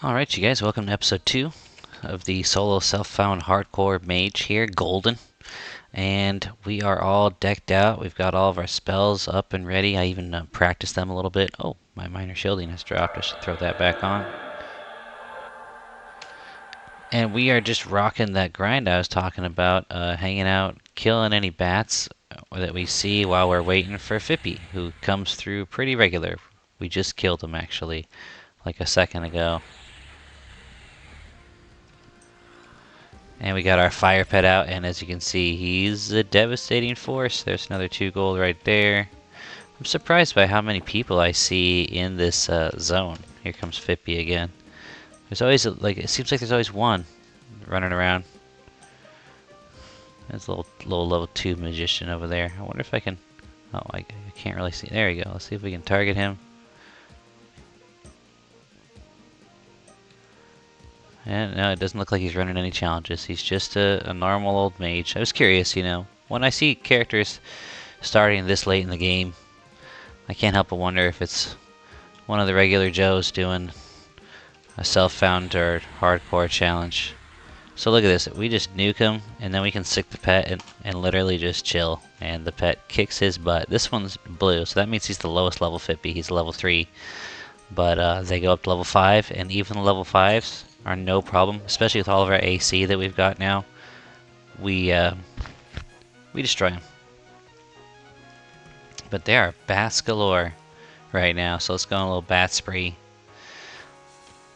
Alright, you guys, welcome to episode 2 of the solo self-found hardcore mage here, Goldn. And we are all decked out. We've got all of our spells up and ready. I even practiced them a little bit. Oh, my minor shielding has dropped. I should throw that back on. And we are just rocking that grind I was talking about, hanging out, killing any bats that we see while we're waiting for Fippy, who comes through pretty regular. We just killed him, actually, like a second ago. And we got our fire pet out, and as you can see, he's a devastating force. There's another 2 gold right there. I'm surprised by how many people I see in this zone. Here comes Fippy again. There's always, it seems like there's always one running around. There's a little level 2 magician over there. I wonder if I can, oh, I can't really see. There we go. Let's see if we can target him. And no, it doesn't look like he's running any challenges. He's just a normal old mage. I was curious, you know, when I see characters starting this late in the game, I can't help but wonder if it's one of the regular Joes doing a self-found or hardcore challenge. So look at this. We just nuke him, and then we can sick the pet and literally just chill. And the pet kicks his butt. This one's blue, so that means he's the lowest level Fippy. He's level 3. But they go up to level 5, and even the level 5s are no problem, especially with all of our AC that we've got now. We destroy them. But there are bats galore right now, so let's go on a little bat spree.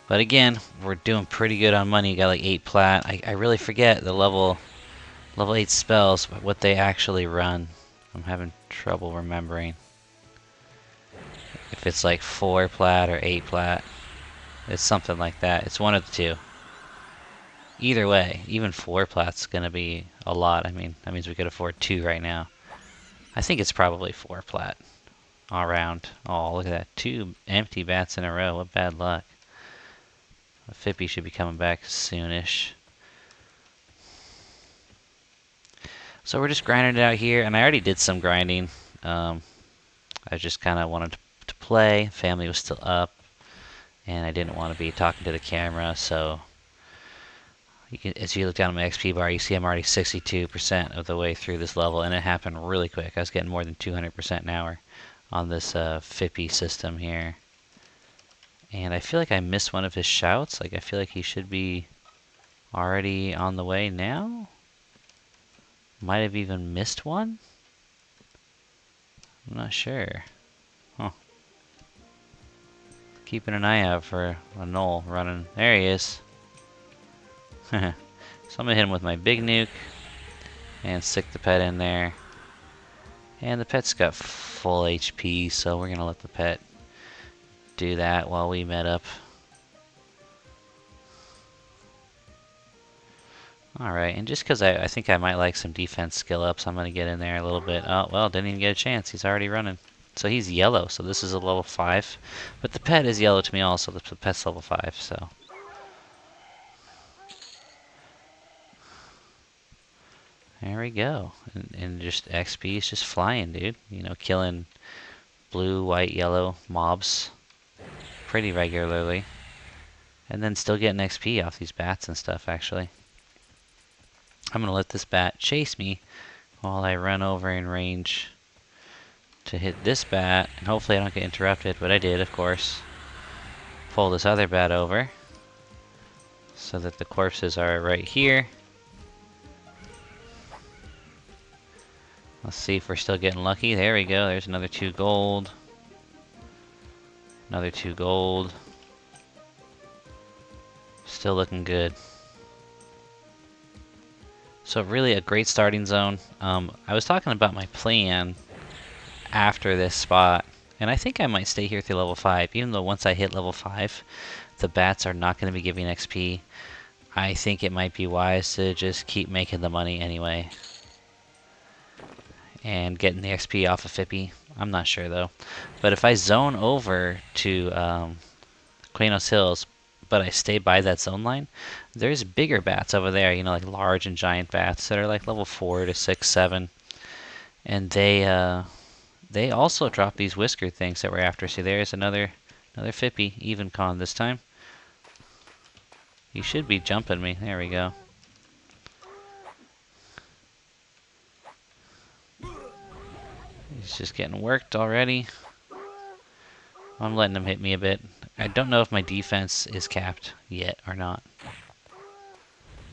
But again, we're doing pretty good on money. Got like 8 plat. I really forget the level 8 spells, what they actually run. I'm having trouble remembering if it's like 4 plat or 8 plat. It's something like that. It's one of the two. Either way, even 4 plat's gonna be a lot. I mean, that means we could afford 2 right now. I think it's probably 4 plat all around. Oh, look at that. 2 empty bats in a row. What bad luck. Fippy should be coming back soonish. So we're just grinding it out here, and I already did some grinding. I just kind of wanted to play. Family was still up, and I didn't want to be talking to the camera, so you can, as you look down at my XP bar, you see I'm already 62% of the way through this level, and it happened really quick. I was getting more than 200% an hour on this Fippy system here. And I feel like I missed one of his shouts. Like, I feel like he should be already on the way now. Might have even missed one. I'm not sure. Huh. Keeping an eye out for a Gnoll running. There he is. So I'm gonna hit him with my big nuke and stick the pet in there. And the pet's got full HP, so we're gonna let the pet do that while we met up. Alright, and just because I think I might like some defense skill ups, I'm gonna get in there a little bit. Oh, well, didn't even get a chance. He's already running. So he's yellow, so this is a level 5. But the pet is yellow to me also. The pet's level 5, so. There we go. And just XP is just flying, dude. You know, killing blue, white, yellow mobs pretty regularly. And then still getting XP off these bats and stuff, actually. I'm going to let this bat chase me while I run over in range to hit this bat. And hopefully I don't get interrupted, but I did, of course. Pull this other bat over so that the corpses are right here. Let's see if we're still getting lucky. There we go. There's another 2 gold. Another 2 gold. Still looking good. So really a great starting zone. I was talking about my plan after this spot. And I think I might stay here through level 5. Even though once I hit level 5, the bats are not going to be giving XP. I think it might be wise to just keep making the money anyway. And getting the XP off of Fippy. I'm not sure though. But if I zone over to Qeynos Hills, but I stay by that zone line, there's bigger bats over there, you know, like large and giant bats that are like level 4 to 6, 7. And they also drop these whisker things that we're after. See, there's another Fippy, even con this time. He should be jumping me. There we go. He's just getting worked already. I'm letting him hit me a bit. I don't know if my defense is capped yet or not.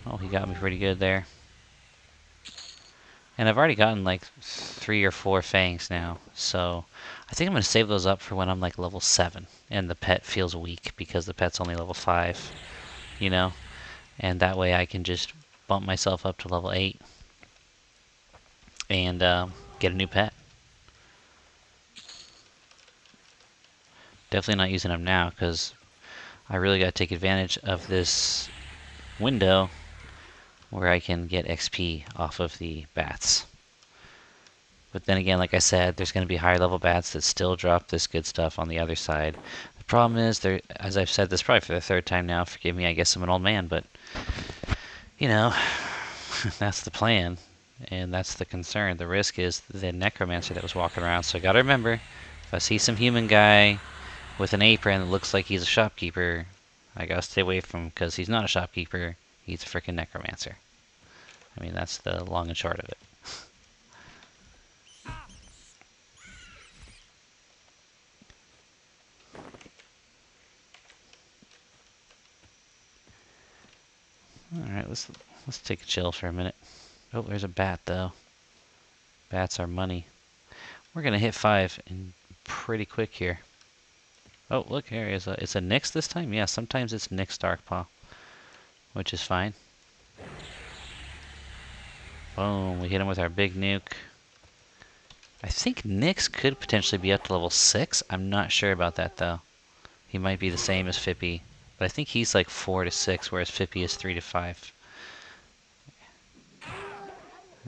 Oh, he got me pretty good there. And I've already gotten like 3 or 4 fangs now, so I think I'm going to save those up for when I'm like level 7 and the pet feels weak because the pet's only level 5, you know? And that way I can just bump myself up to level 8 and get a new pet. Definitely not using them now because I really got to take advantage of this window where I can get XP off of the bats. But then again, like I said, there's going to be higher level bats that still drop this good stuff on the other side. The problem is, as I've said this probably for the 3rd time now, forgive me, I guess I'm an old man, but, you know, that's the plan, and that's the concern. The risk is the necromancer that was walking around. So I gotta remember, if I see some human guy with an apron that looks like he's a shopkeeper, I gotta stay away from him, because he's not a shopkeeper, he's a freaking necromancer. I mean, that's the long and short of it. Alright, let's take a chill for a minute. Oh, there's a bat, though. Bats are money. We're gonna hit 5 in pretty quick here. Oh, look, here is it's a Nyx this time? Yeah, sometimes it's Nyx Darkpaw, which is fine. Boom, we hit him with our big nuke. I think Nyx could potentially be up to level 6. I'm not sure about that, though. He might be the same as Fippy, but I think he's like 4 to 6, whereas Fippy is 3 to 5.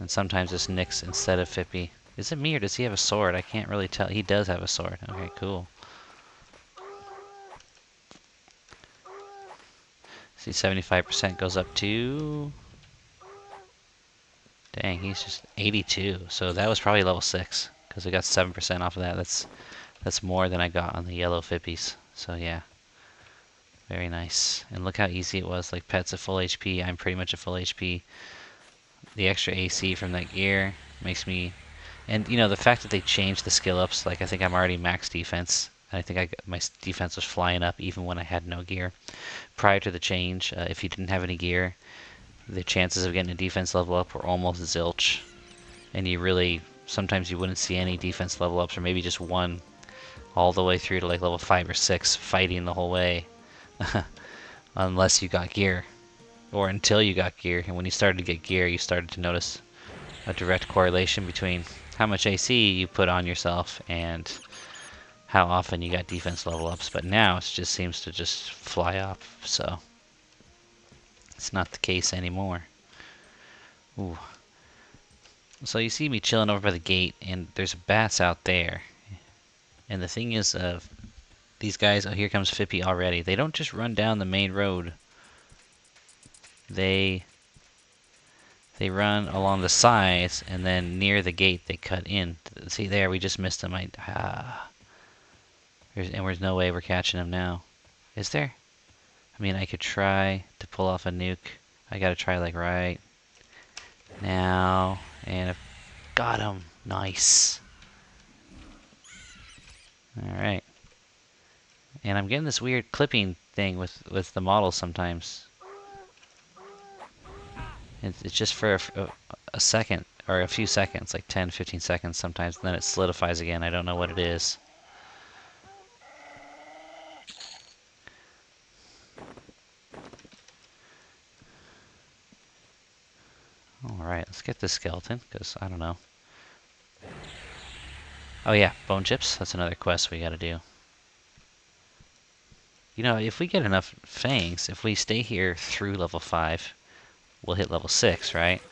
And sometimes it's Nyx instead of Fippy. Is it me or does he have a sword? I can't really tell. He does have a sword. Okay, cool. See, 75% goes up to... Dang, he's just 82. So that was probably level 6, because I got 7% off of that. That's more than I got on the yellow Fippies. So yeah, very nice. And look how easy it was. Like, pet's at full HP. I'm pretty much at full HP. The extra AC from that gear makes me... And, you know, the fact that they changed the skill ups, like, I think I'm already max defense. And I think my defense was flying up even when I had no gear. Prior to the change, if you didn't have any gear, the chances of getting a defense level up were almost zilch. And you really, sometimes you wouldn't see any defense level ups, or maybe just one, all the way through to like level 5 or 6, fighting the whole way. Unless you got gear. Or until you got gear. And when you started to get gear, you started to notice a direct correlation between how much AC you put on yourself and how often you got defense level ups. But now it just seems to just fly up, so it's not the case anymore. Ooh. So you see me chilling over by the gate, and there's bats out there. And the thing is, these guys, oh, here comes Fippy already. They don't just run down the main road. They run along the sides, and then near the gate they cut in. See there, we just missed him. There's no way we're catching him now. Is there? I mean, I could try to pull off a nuke. I gotta try like right now, and I've got him. Nice. Alright. And I'm getting this weird clipping thing with the models sometimes. It's just for a second, or a few seconds, like 10, 15 seconds sometimes, and then it solidifies again. I don't know what it is. Alright, let's get this skeleton, because I don't know. Oh yeah, bone chips. That's another quest we gotta do. You know, if we get enough fangs, if we stay here through level 5, we'll hit level 6, right?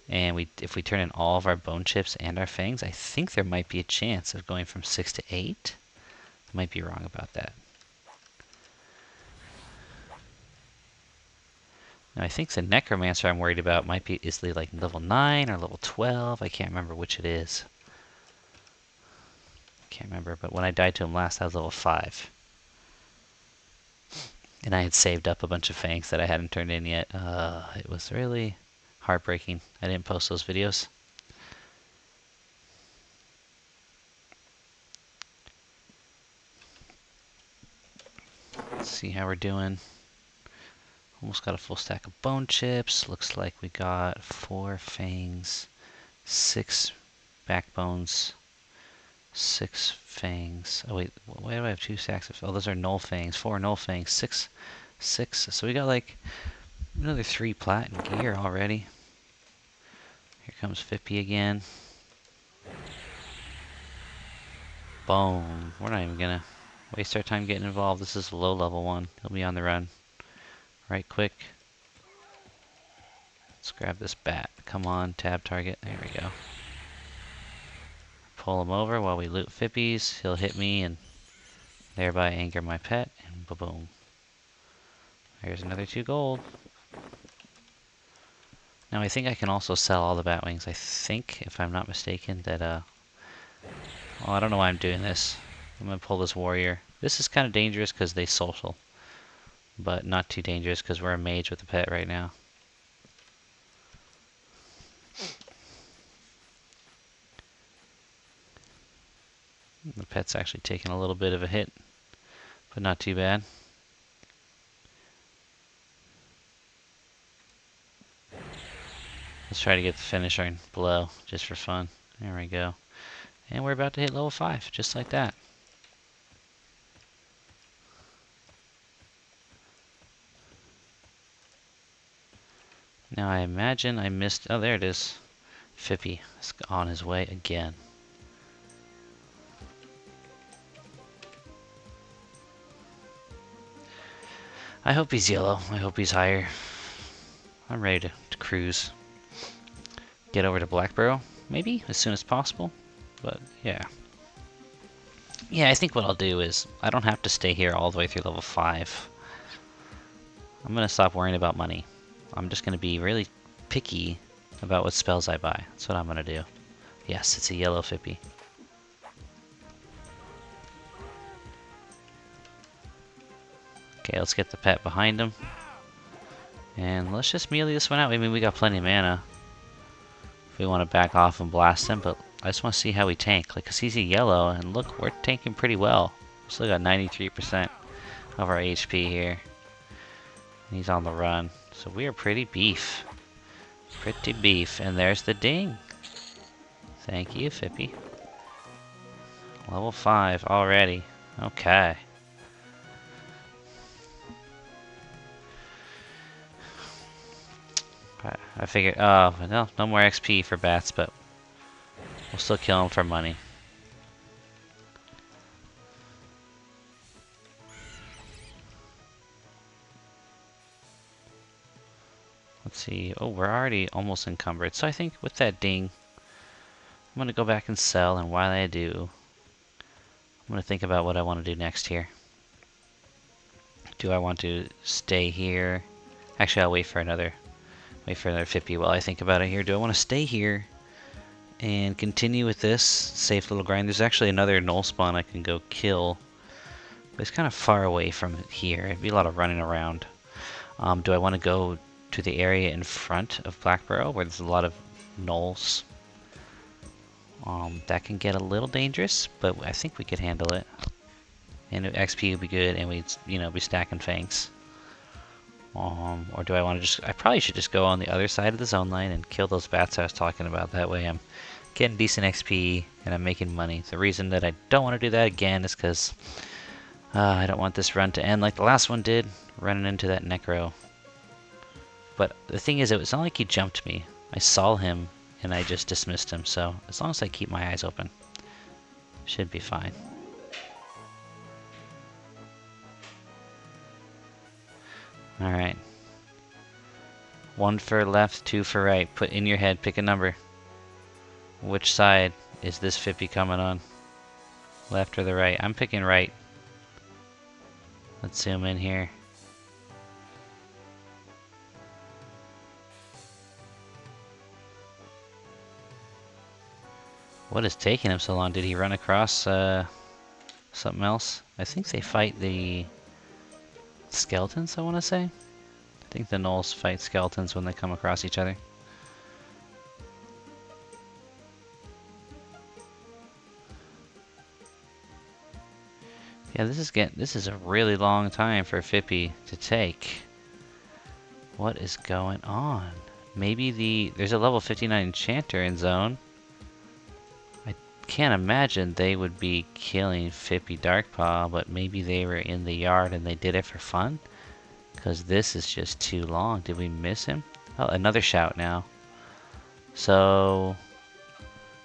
And if we turn in all of our bone chips and our fangs, I think there might be a chance of going from 6 to 8. I might be wrong about that. Now, I think the necromancer I'm worried about is like level 9 or level 12. I can't remember which it is. Can't remember, but when I died to him last, I was level 5. And I had saved up a bunch of fangs that I hadn't turned in yet. It was really heartbreaking. I didn't post those videos. Let's see how we're doing. Almost got a full stack of bone chips. Looks like we got 4 fangs, 6 backbones, 6 fangs. Oh wait, why do I have 2 stacks of? Oh, those are Gnoll fangs. 4 Gnoll fangs. 6. So we got like another 3 platinum gear already. Here comes Fippy again. Boom. We're not even gonna waste our time getting involved. This is a low level one. He'll be on the run. Right quick. Let's grab this bat. Come on, tab target. There we go. Pull him over while we loot Fippies. He'll hit me and thereby anger my pet. And ba-boom. There's another 2 gold. Now I think I can also sell all the Batwings. I think, if I'm not mistaken, that well, I don't know why I'm doing this. I'm gonna pull this warrior. This is kind of dangerous because they social, but not too dangerous because we're a mage with a pet right now. The pet's actually taking a little bit of a hit, but not too bad. Let's try to get the finisher below, just for fun. There we go. And we're about to hit level 5, just like that. Now I imagine I missed, oh there it is. Fippy is on his way again. I hope he's yellow, I hope he's higher. I'm ready to cruise. Get over to Blackburrow, maybe, as soon as possible. But, yeah. Yeah, I think what I'll do is, I don't have to stay here all the way through level 5. I'm gonna stop worrying about money. I'm just gonna be really picky about what spells I buy. That's what I'm gonna do. Yes, it's a yellow Fippy. Okay, let's get the pet behind him. And let's just melee this one out. I mean, we got plenty of mana. If we want to back off and blast him, but I just want to see how we tank. Like, 'cause he's a yellow, and look, we're tanking pretty well. We still got 93% of our HP here. And he's on the run. So we are pretty beef. Pretty beef. And there's the ding. Thank you, Fippy. Level 5 already. Okay. I figured, oh, no more XP for bats, but we'll still kill them for money. Let's see. Oh, we're already almost encumbered. So I think with that ding, I'm going to go back and sell. And while I do, I'm going to think about what I want to do next here. Do I want to stay here? Actually, I'll wait for another 50 while I think about it here. Do I want to stay here and continue with this safe little grind? There's actually another Gnoll spawn I can go kill, but it's kind of far away from here. It'd be a lot of running around. Do I want to go to the area in front of Blackburrow where there's a lot of Gnolls? That can get a little dangerous, but I think we could handle it. And XP would be good, and we'd, be stacking fangs. Or do I want to just... I probably should just go on the other side of the zone line and kill those bats I was talking about. That way I'm getting decent XP and I'm making money. The reason that I don't want to do that again is because I don't want this run to end like the last one did, running into that Necro. But the thing is, it's not like he jumped me. I saw him and I just dismissed him. So as long as I keep my eyes open, should be fine. Alright. 1 for left, 2 for right. Put in your head, pick a number. Which side is this Fippy coming on? Left or the right? I'm picking right. Let's zoom in here. What is taking him so long? Did he run across something else? I think they fight the skeletons, I want to say. I think the Gnolls fight skeletons when they come across each other. Yeah, this is a really long time for Fippy to take. What is going on? Maybe there's a level 59 enchanter in zone. I can't imagine they would be killing Fippy Darkpaw, but maybe they were in the yard and they did it for fun? Because this is just too long. Did we miss him? Oh, another shout now. So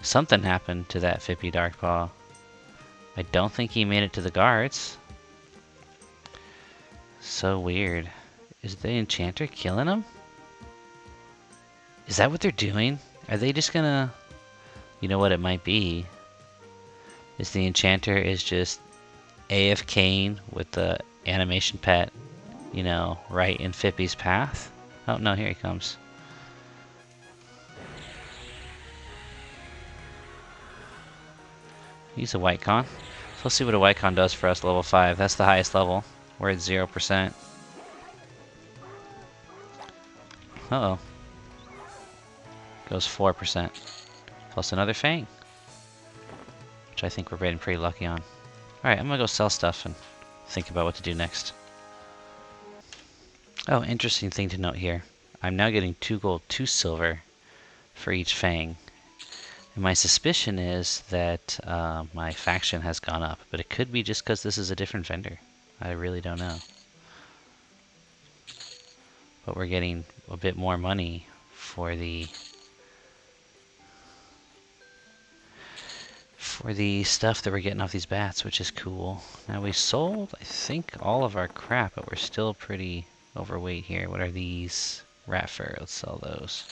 something happened to that Fippy Darkpaw. I don't think he made it to the guards. So weird. Is the enchanter killing him? Is that what they're doing? Are they just gonna... You know what it might be? Is the enchanter is just AFKing with the animation pet, you know, right in Fippy's path? Oh no, here he comes. He's a white con. So let's see what a white con does for us, level 5. That's the highest level. We're at 0%. Uh-oh. Goes 4%. Plus another Fang. Which I think we're getting pretty lucky on. Alright, I'm gonna go sell stuff and think about what to do next. Oh, interesting thing to note here. I'm now getting 2 gold, 2 silver for each Fang. And my suspicion is that my faction has gone up, but it could be just because this is a different vendor. I really don't know. But we're getting a bit more money for the stuff that we're getting off these bats, which is cool. Now we sold, I think, all of our crap, but we're still pretty overweight here. What are these? Rat fur, let's sell those.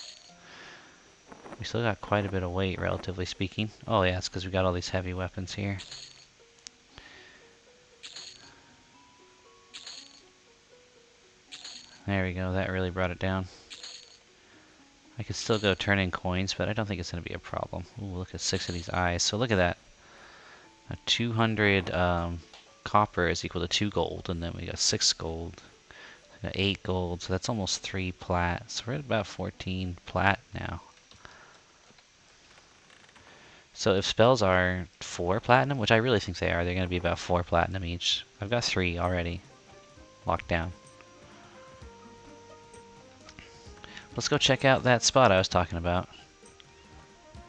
We still got quite a bit of weight, relatively speaking. Oh yeah, it's because we got all these heavy weapons here. There we go, that really brought it down. I could still go turn in coins, but I don't think it's going to be a problem. Ooh, look at 6 of these eyes. So look at that. 200 copper is equal to 2 gold, and then we got 6 gold. We got 8 gold, so that's almost 3 plat. So we're at about 14 plat now. So if spells are 4 platinum, which I really think they are, they're going to be about 4 platinum each. I've got 3 already locked down. Let's go check out that spot I was talking about.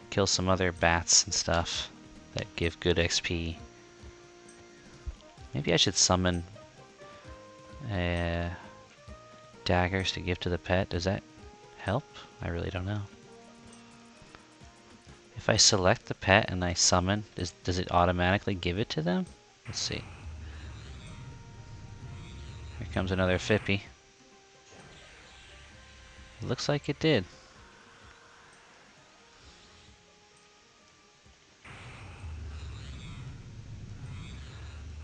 Kill some other bats and stuff that give good XP. Maybe I should summon daggers to give to the pet. Does that help? I really don't know. If I select the pet and I summon, does it automatically give it to them? Let's see. Here comes another Fippy. It looks like it did.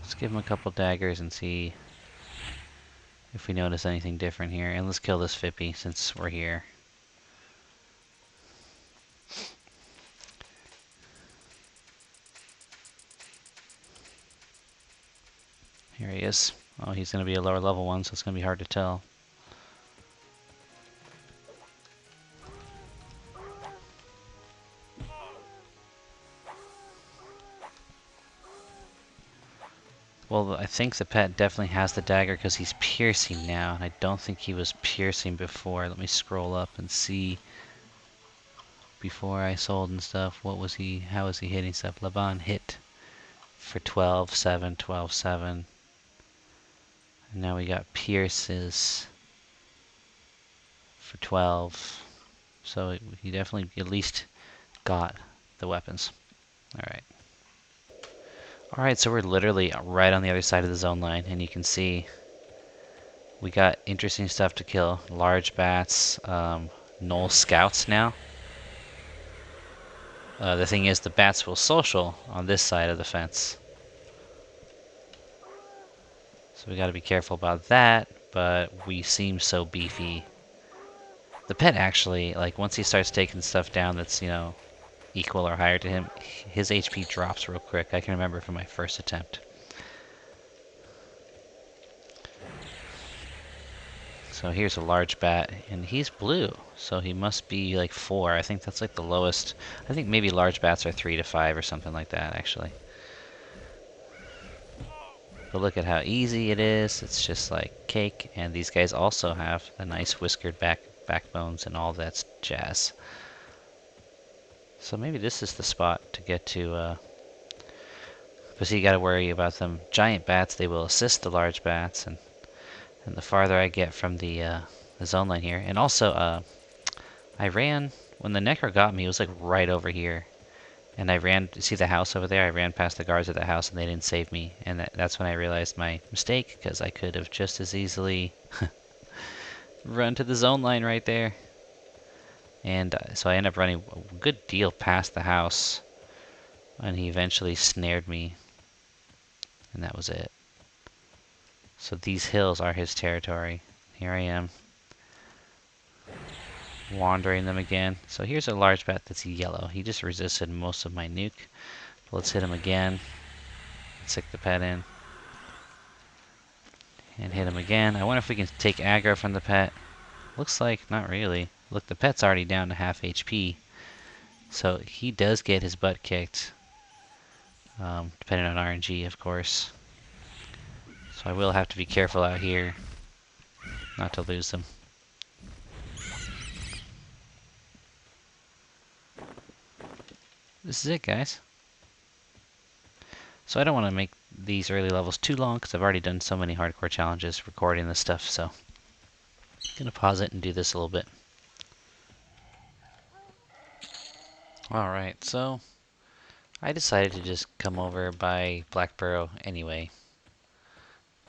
Let's give him a couple daggers and see if we notice anything different here. And let's kill this Fippy since we're here. Here he is. Oh, he's going to be a lower level one, so it's going to be hard to tell. Well, I think the pet definitely has the dagger because he's piercing now, and I don't think he was piercing before. Let me scroll up and see. Before I sold and stuff, what was he, how was he hitting stuff? Laban hit for 12-7, 12-7. And now we got pierces for 12. So he definitely at least got the weapons. Alright. Alright, so we're literally right on the other side of the zone line, and you can see we got interesting stuff to kill. Large bats, Gnoll scouts now. The thing is, the bats will social on this side of the fence. So we gotta be careful about that, but we seem so beefy. The pet actually, like, once he starts taking stuff down that's, you know, equal or higher to him, his HP drops real quick. I can remember from my first attempt. So here's a large bat, and he's blue, so he must be like 4. I think that's like the lowest. I think maybe large bats are 3 to 5 or something like that, actually. But look at how easy it is. It's just like cake, and these guys also have the nice whiskered backbones and all that jazz. So maybe this is the spot to get to, but you gotta worry about them giant bats. They will assist the large bats, and the farther I get from the zone line here. And also, I ran, when the Necro got me, it was like right over here. And I ran, see the house over there? I ran past the guards at the house and they didn't save me. And that's when I realized my mistake, because I could have just as easily run to the zone line right there. And so I ended up running a good deal past the house. And he eventually snared me. And that was it. So these hills are his territory. Here I am, wandering them again. So here's a large bat that's yellow. He just resisted most of my nuke. Let's hit him again. Stick the pet in. And hit him again. I wonder if we can take aggro from the pet. Looks like not really. Look, the pet's already down to half HP. So he does get his butt kicked. Depending on RNG, of course. So I will have to be careful out here not to lose them. This is it, guys. So I don't want to make these early levels too long because I've already done so many hardcore challenges recording this stuff, so I'm going to pause it and do this a little bit. Alright, so I decided to just come over by Black Burrow anyway.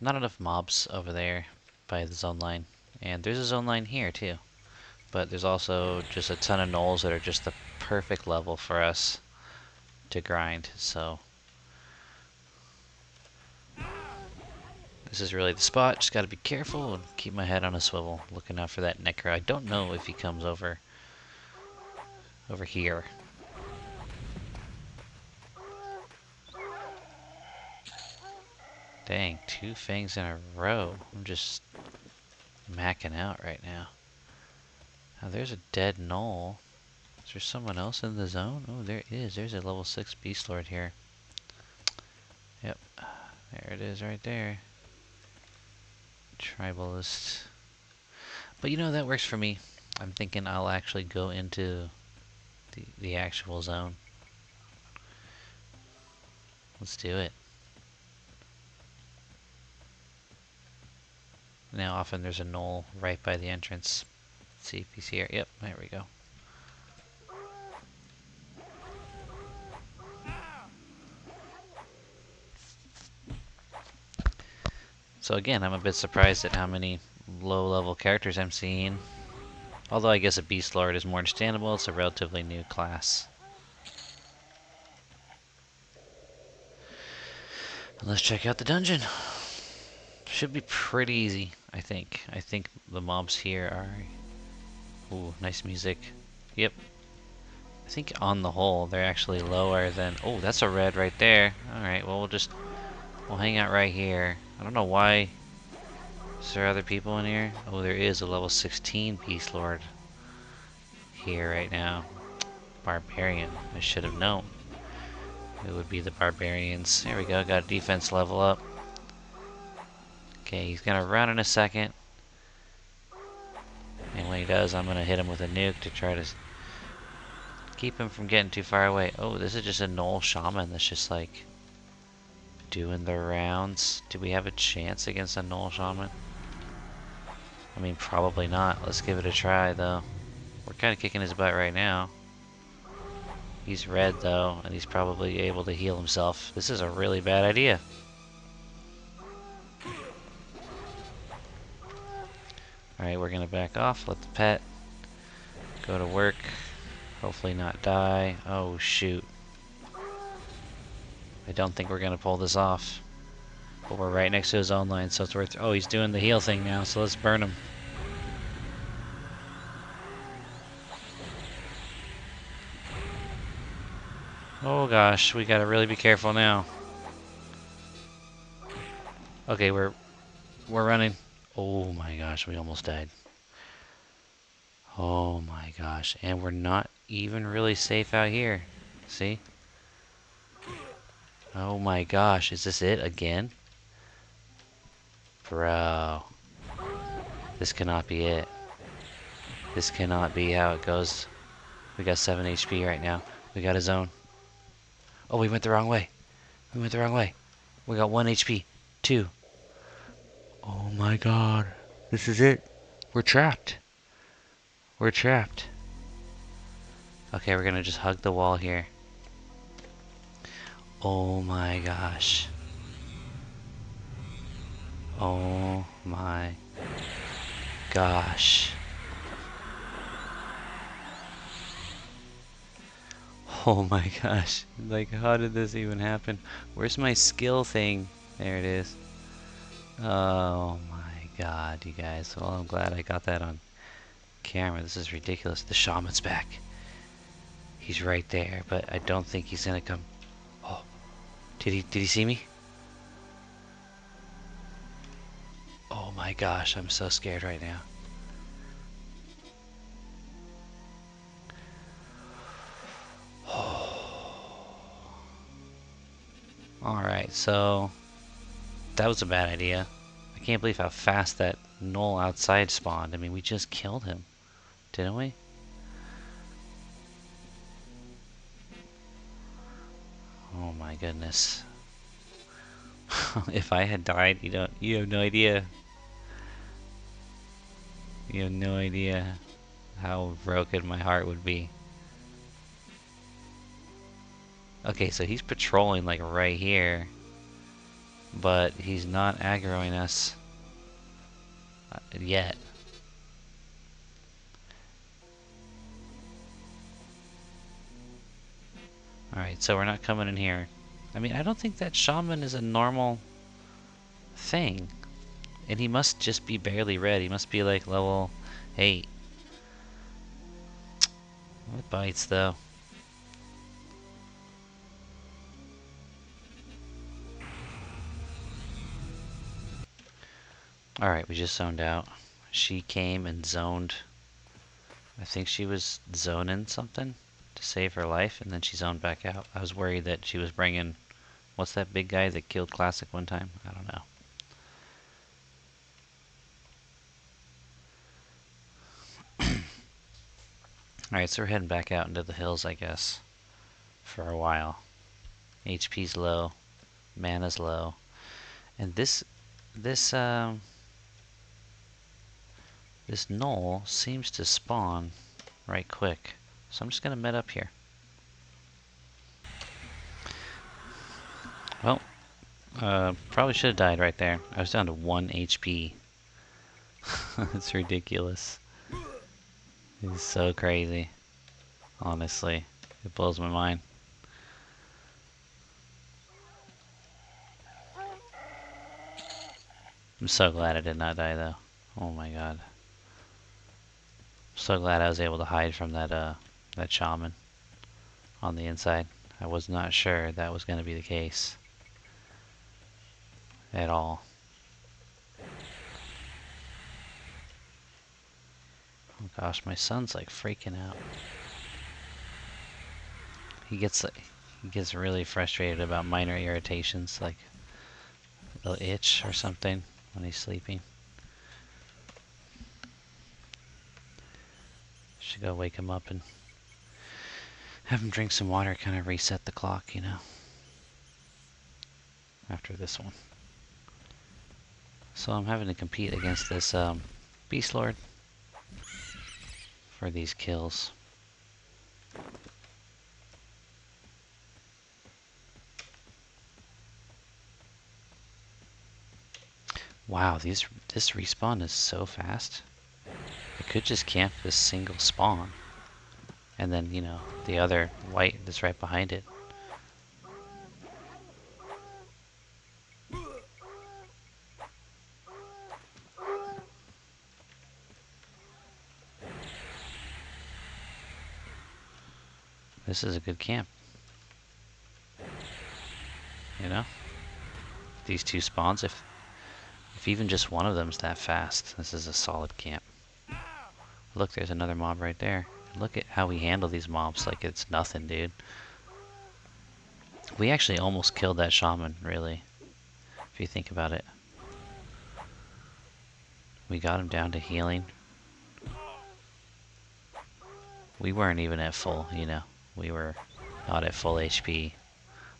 Not enough mobs over there by the zone line. And there's a zone line here too. But there's also just a ton of gnolls that are just the perfect level for us to grind, so this is really the spot. Just gotta be careful and keep my head on a swivel, looking out for that Necro. I don't know if he comes over here. Dang, 2 fangs in a row. I'm just macking out right now. Now there's a dead gnoll. Is there someone else in the zone? Oh, there is. There's a level 6 Beast Lord here. Yep. There it is right there. Tribalist. But you know, that works for me. I'm thinking I'll actually go into the actual zone. Let's do it. Now often there's a gnoll right by the entrance. Let's see if he's here. Yep, there we go. So again, I'm a bit surprised at how many low-level characters I'm seeing. Although I guess a Beast Lord is more understandable, it's a relatively new class. Let's check out the dungeon. Should be pretty easy, I think. I think the mobs here are... Ooh, nice music. Yep. I think on the whole, they're actually lower than... Oh, that's a red right there. Alright, well, we'll hang out right here. I don't know why. Is there other people in here? Oh, there is a level 16 Beast Lord here right now. Barbarian. I should have known. It would be the barbarians. There we go, got a defense level up. Okay, he's gonna run in a second. And when he does, I'm gonna hit him with a nuke to try to keep him from getting too far away. Oh, this is just a Gnoll Shaman that's just like doing the rounds. Do we have a chance against a Gnoll Shaman? I mean, probably not. Let's give it a try, though. We're kind of kicking his butt right now. He's red, though, and he's probably able to heal himself. This is a really bad idea. Alright, we're gonna back off, let the pet go to work. Hopefully not die. Oh, shoot. I don't think we're gonna pull this off. But we're right next to his own line, so it's worth... Oh, he's doing the heal thing now, so let's burn him. Oh gosh, we gotta really be careful now. Okay, we're running. Oh my gosh, we almost died. Oh my gosh, and we're not even really safe out here. See? Oh my gosh, is this it again? Bro. This cannot be it. This cannot be how it goes. We got 7 HP right now. We got a zone. Oh, we went the wrong way. We went the wrong way. We got 1 HP. 2. Oh my god. This is it. We're trapped. We're trapped. Okay, we're gonna just hug the wall here. Oh my gosh. Oh my gosh. Oh my gosh. Like, how did this even happen? Where's my skill thing? There it is. Oh my god, you guys. Well, I'm glad I got that on camera. This is ridiculous. The shaman's back. He's right there, but I don't think he's gonna come. Oh, did he see me? Oh my gosh, I'm so scared right now. Alright, so that was a bad idea. I can't believe how fast that Gnoll outside spawned. I mean, we just killed him, didn't we? Oh my goodness. If I had died, you have no idea. You have no idea how broken my heart would be. Okay, so he's patrolling like right here, but he's not aggroing us yet. Alright, so we're not coming in here. I mean, I don't think that shaman is a normal thing. And he must just be barely red. He must be like level 8. It bites though. Alright, we just zoned out. She came and zoned. I think she was zoning something to save her life, and then she zoned back out. I was worried that she was bringing... What's that big guy that killed Classic one time? I don't know. Alright, so we're heading back out into the hills, I guess, for a while. HP's low, mana's low, and this gnoll seems to spawn right quick. So I'm just gonna met up here. Well, probably should have died right there. I was down to 1 HP. It's ridiculous. It's so crazy. Honestly, it blows my mind. I'm so glad I did not die though. Oh my god. I'm so glad I was able to hide from that shaman on the inside. I was not sure that was going to be the case at all. Oh gosh, my son's like freaking out. He gets really frustrated about minor irritations, like a little itch or something when he's sleeping. Should go wake him up and have him drink some water, kind of reset the clock, you know, after this one. So I'm having to compete against this Beast Lord for these kills. Wow, this respawn is so fast. I could just camp this single spawn. And then, you know, the other white that's right behind it. This is a good camp. You know? These two spawns, if If even just one of them's that fast, this is a solid camp. Look, there's another mob right there. Look at how we handle these mobs like it's nothing, dude. We actually almost killed that shaman, really, if you think about it. We got him down to healing. We weren't even at full, you know. We were not at full HP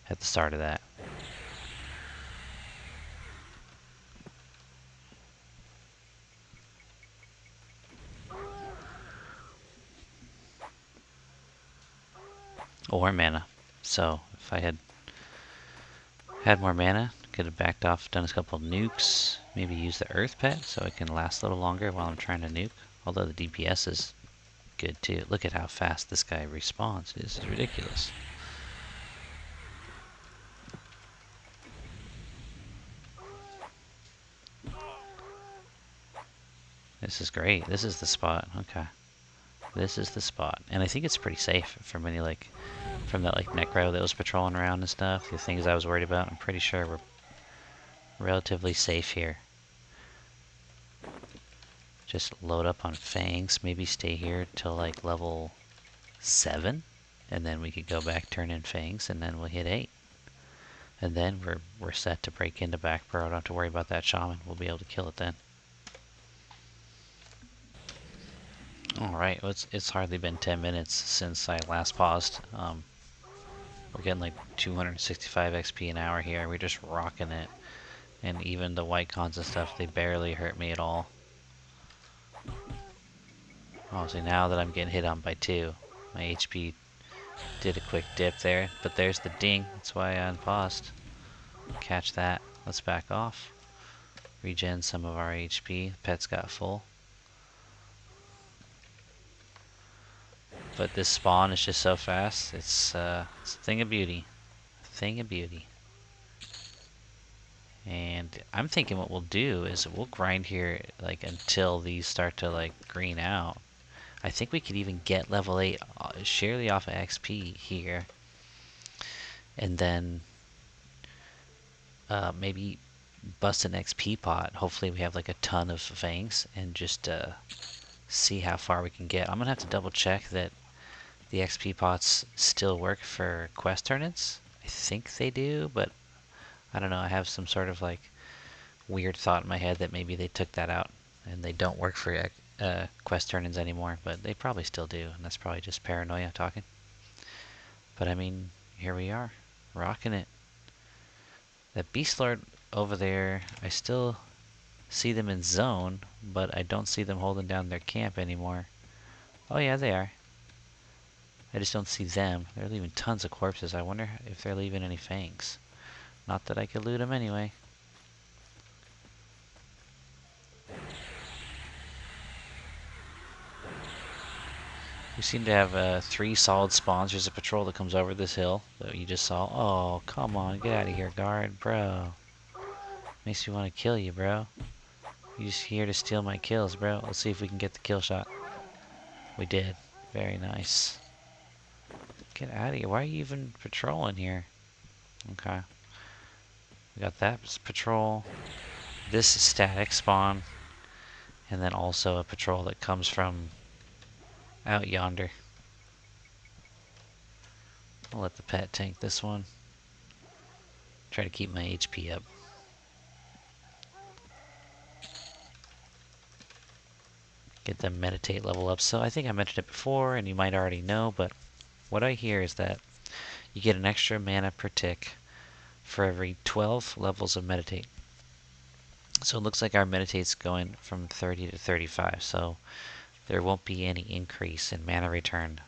at the start of that. Or mana. So if I had more mana, could have backed off, done a couple of nukes, maybe use the earth pet so it can last a little longer while I'm trying to nuke. Although the DPS is good too. Look at how fast this guy respawns. This is ridiculous. This is great. This is the spot. Okay. This is the spot. And I think it's pretty safe from any, like, from that, like, necro that was patrolling around and stuff. The things I was worried about, I'm pretty sure we're relatively safe here. Just load up on fangs. Maybe stay here till, like, level 7. And then we could go back, turn in fangs, and then we'll hit 8. And then we're set to break into back burrow. Don't have to worry about that shaman. We'll be able to kill it then. Alright, well, it's hardly been 10 minutes since I last paused. We're getting like 265 XP an hour here. We're just rocking it. And even the white cons and stuff, they barely hurt me at all. Oh, see, now that I'm getting hit on by 2, my HP did a quick dip there. But there's the ding. That's why I unpaused. Catch that. Let's back off. Regen some of our HP. Pet's got full. But this spawn is just so fast. It's a thing of beauty. A thing of beauty. And I'm thinking what we'll do is we'll grind here like until these start to like green out. I think we could even get level 8 sheerly off of XP here. And then maybe bust an XP pot. Hopefully we have like a ton of fangs and just see how far we can get. I'm gonna have to double check that the XP pots still work for quest turn-ins. I think they do, but I don't know. I have some sort of like weird thought in my head that maybe they took that out and they don't work for quest turn-ins anymore, but they probably still do, and that's probably just paranoia talking. But I mean, here we are, rocking it. That Beast Lord over there, I still see them in zone, but I don't see them holding down their camp anymore. Oh yeah, they are. I just don't see them. They're leaving tons of corpses. I wonder if they're leaving any fangs. Not that I could loot them anyway. We seem to have 3 solid spawns. There's a patrol that comes over this hill that you just saw. Oh, come on. Get out of here, guard. Bro. Makes me want to kill you, bro. You're just here to steal my kills, bro. Let's see if we can get the kill shot. We did. Very nice. Get out of here. Why are you even patrolling here? Okay. We got that patrol. This is static spawn. And then also a patrol that comes from out yonder. I'll let the pet tank this one. Try to keep my HP up. Get the meditate level up. So I think I mentioned it before and you might already know, but what I hear is that you get an extra mana per tick for every 12 levels of meditate. So it looks like our meditate's going from 30 to 35, so there won't be any increase in mana return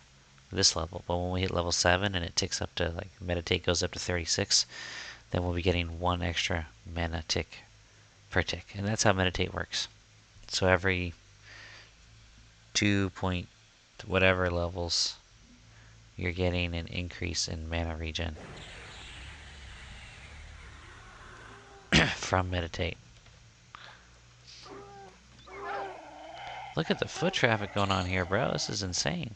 this level. But when we hit level 7 and it ticks up to, like, meditate goes up to 36, then we'll be getting 1 extra mana tick per tick. And that's how meditate works. So every 2 point whatever levels, you're getting an increase in mana regen from meditate. Look at the foot traffic going on here, bro. This is insane.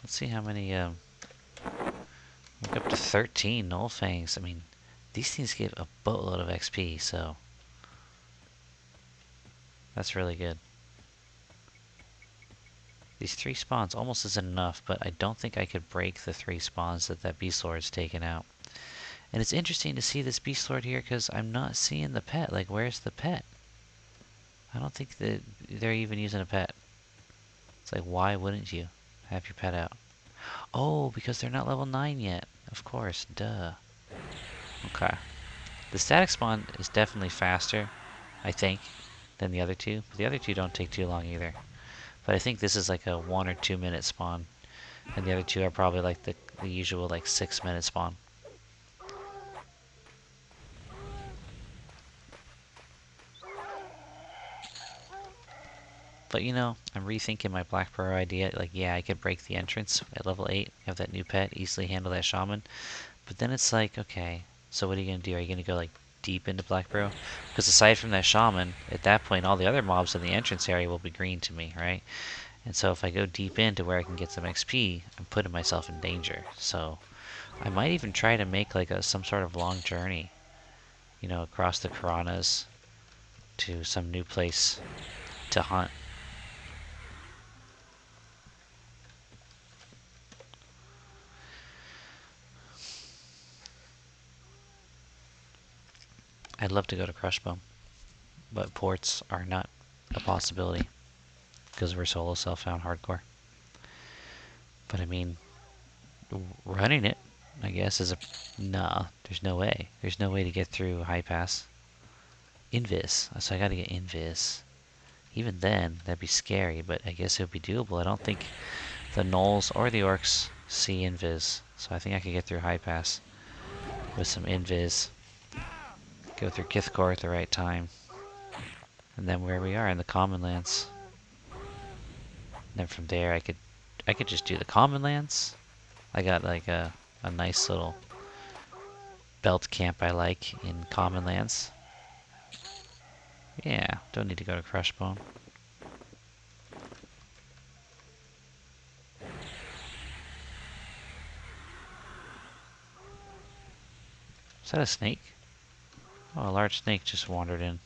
Let's see how many, look up to 13 Null Fangs. I mean, These things give a boatload of XP, so that's really good. These 3 spawns almost isn't enough, but I don't think I could break the 3 spawns that Beast Lord's taken out. And it's interesting to see this Beast Lord here, because I'm not seeing the pet. Like, where's the pet? I don't think that they're even using a pet. It's like, why wouldn't you have your pet out? Oh, because they're not level 9 yet. Of course, duh. Okay. The static spawn is definitely faster, I think, than the other two. But the other two don't take too long either. But I think this is like a 1 or 2 minute spawn. And the other two are probably like the usual like 6-minute spawn. But you know, I'm rethinking my Black Burrow idea. Like, yeah, I could break the entrance at level 8, have that new pet, easily handle that shaman. But then it's like, okay, so what are you going to do? Are you going to go like deep into Black Burrow? Because aside from that shaman, at that point, all the other mobs in the entrance area will be green to me, right? And so if I go deep into where I can get some XP, I'm putting myself in danger. So I might even try to make like some sort of long journey, you know, across the Piranhas to some new place to hunt. I'd love to go to Crushbone, but ports are not a possibility because we're solo self-found hardcore. But I mean, running it, I guess, is a... Nah, there's no way. There's no way to get through High Pass. Invis. So I gotta get Invis. Even then, that'd be scary, but I guess it would be doable. I don't think the Gnolls or the Orcs see Invis. So I think I could get through High Pass with some Invis. Go through Kithcore at the right time. And then where we are in the Common Lands. And then from there I could just do the Common Lands. I got like a nice little belt camp I like in Common Lands. Yeah, don't need to go to Crushbone. Is that a snake? Oh, a large snake just wandered in.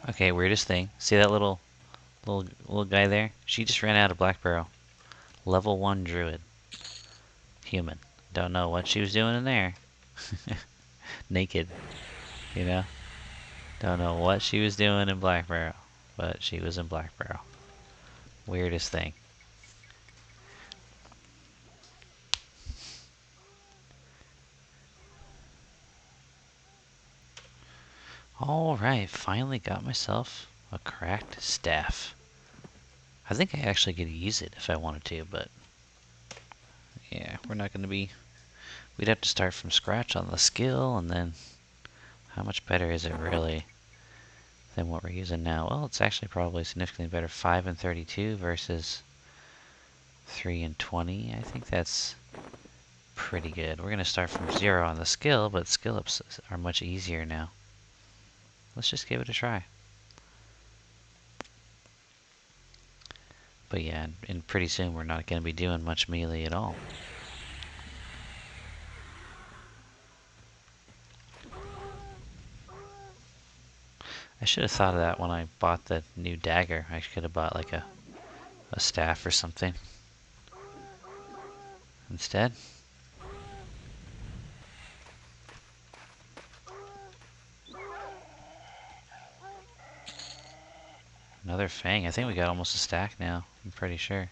Okay, weirdest thing. See that little guy there? She just ran out of Black Burrow. Level 1 druid. Human. Don't know what she was doing in there. Naked. You know? Don't know what she was doing in Black Burrow. But she was in Black Burrow. Weirdest thing. Alright, finally got myself a cracked staff. I think I actually could use it if I wanted to, but yeah, we're not going to be... We'd have to start from scratch on the skill, and then how much better is it really than what we're using now? Well, it's actually probably significantly better. 5 and 32 versus 3 and 20. I think that's pretty good. We're going to start from 0 on the skill, but skill ups are much easier now. Let's just give it a try. But yeah, and pretty soon we're not going to be doing much melee at all. I should have thought of that when I bought the new dagger. I could have bought like a staff or something instead. Another fang. I think we got almost a stack now. I'm pretty sure.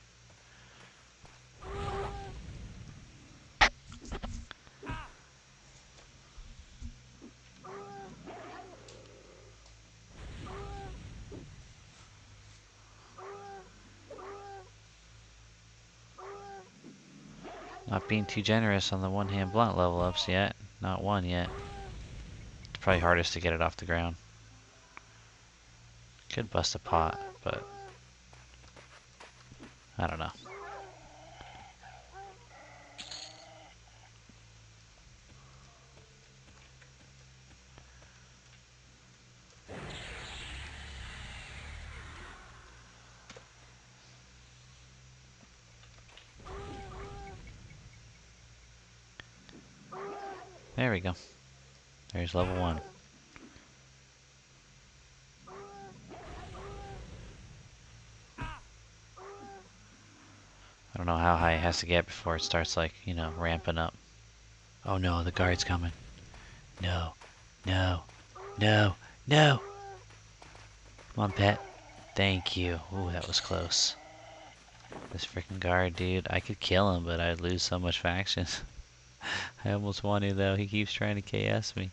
Not being too generous on the one-hand blunt level ups yet. Not one yet. It's probably hardest to get it off the ground. could bust a pot, but I don't know. There we go. There's level 1. I don't know how high it has to get before it starts, like, you know, ramping up. Oh no, the guard's coming. No, no, no, no! Come on, pet. Thank you. Ooh, that was close. This freaking guard, dude. I could kill him, but I'd lose so much faction. I almost want to, though. He keeps trying to KS me.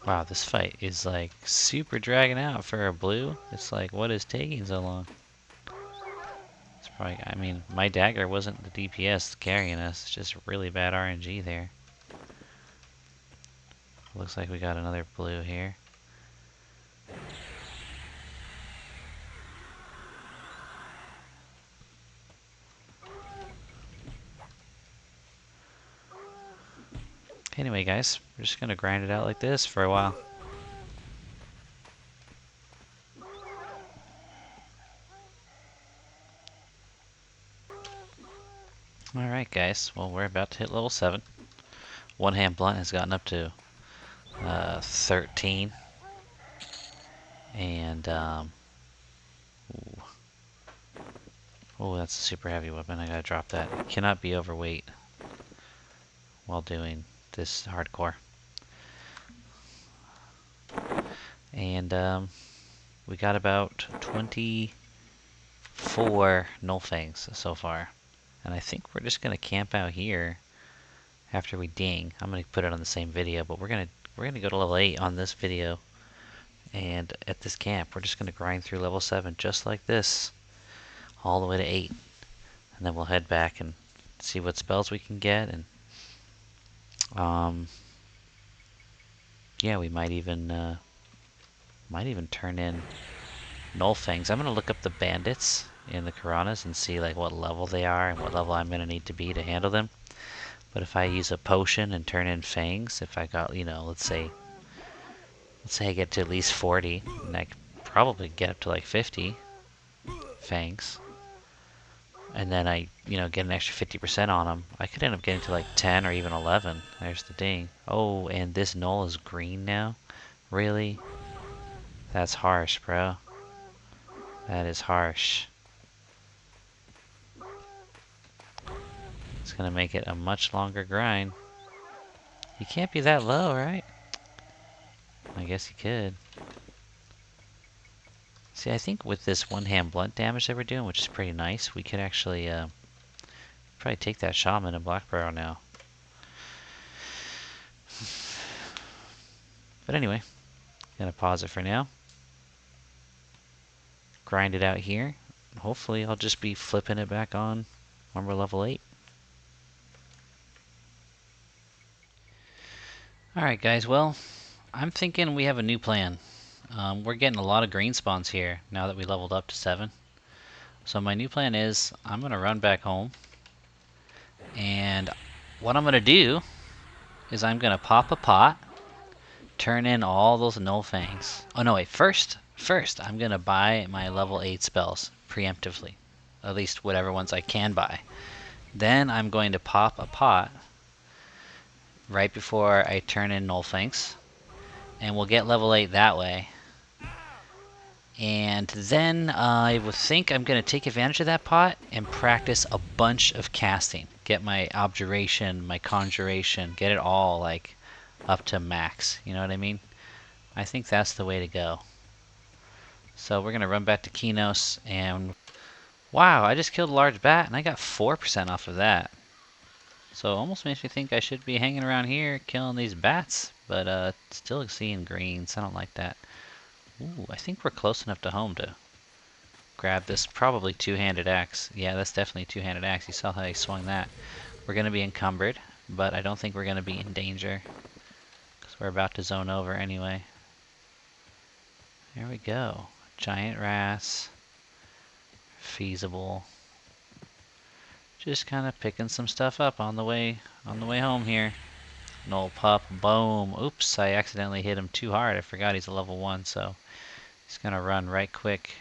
Wow, this fight is like super dragging out for a blue. It's like, what is taking so long? It's probably, I mean, my dagger wasn't the DPS carrying us. It's just really bad RNG there. Looks like we got another blue here. Anyway, guys, we're just gonna grind it out like this for a while. Alright, guys, well, we're about to hit level 7. One hand blunt has gotten up to 13. And, ooh. Oh, that's a super heavy weapon. I gotta drop that. It cannot be overweight while doing this hardcore. And we got about 24 Nullfangs so far. And I think we're just gonna camp out here after we ding. I'm gonna put it on the same video, but we're gonna go to level 8 on this video. And at this camp, we're just gonna grind through level 7 just like this, all the way to 8. And then we'll head back and see what spells we can get, and yeah, we might even turn in Nullfangs. I'm gonna look up the bandits in the Karanas and see like what level they are and what level I'm gonna need to be to handle them. But if I use a potion and turn in fangs, if I got, you know, let's say I get to at least 40, and I could probably get up to like 50 fangs, and then I, you know, get an extra 50% on them, I could end up getting to like 10 or even 11. There's the ding. Oh, and this Gnoll is green now? Really? That's harsh, bro. That is harsh. It's gonna make it a much longer grind. You can't be that low, right? I guess you could. See, I think with this one-hand blunt damage that we're doing, which is pretty nice, we could actually probably take that Shaman and Black Barrow now. But anyway, gonna pause it for now. Grind it out here. Hopefully I'll just be flipping it back on when we're level 8. Alright guys, well, I'm thinking we have a new plan. We're getting a lot of green spawns here now that we leveled up to 7. So my new plan is I'm going to run back home, and what I'm going to do is I'm going to pop a pot, turn in all those Nullfangs. Oh no, wait, first I'm going to buy my level 8 spells preemptively. At least whatever ones I can buy. Then I'm going to pop a pot right before I turn in Nullfangs, and we'll get level 8 that way. And then I would think I'm going to take advantage of that pot and practice a bunch of casting. Get my abjuration, my conjuration, get it all like up to max. You know what I mean? I think that's the way to go. So we're going to run back to Qeynos and wow, I just killed a large bat and I got 4% off of that. So almost makes me think I should be hanging around here killing these bats, but still seeing greens. I don't like that. Ooh, I think we're close enough to home to grab this probably two-handed axe. Yeah, that's definitely a two-handed axe. You saw how he swung that. We're going to be encumbered, but I don't think we're going to be in danger because we're about to zone over anyway. There we go. Giant wrasse. Feasible. Just kind of picking some stuff up on the way home here. Gnoll pup, boom. Oops, I accidentally hit him too hard. I forgot he's a level 1, so he's gonna run right quick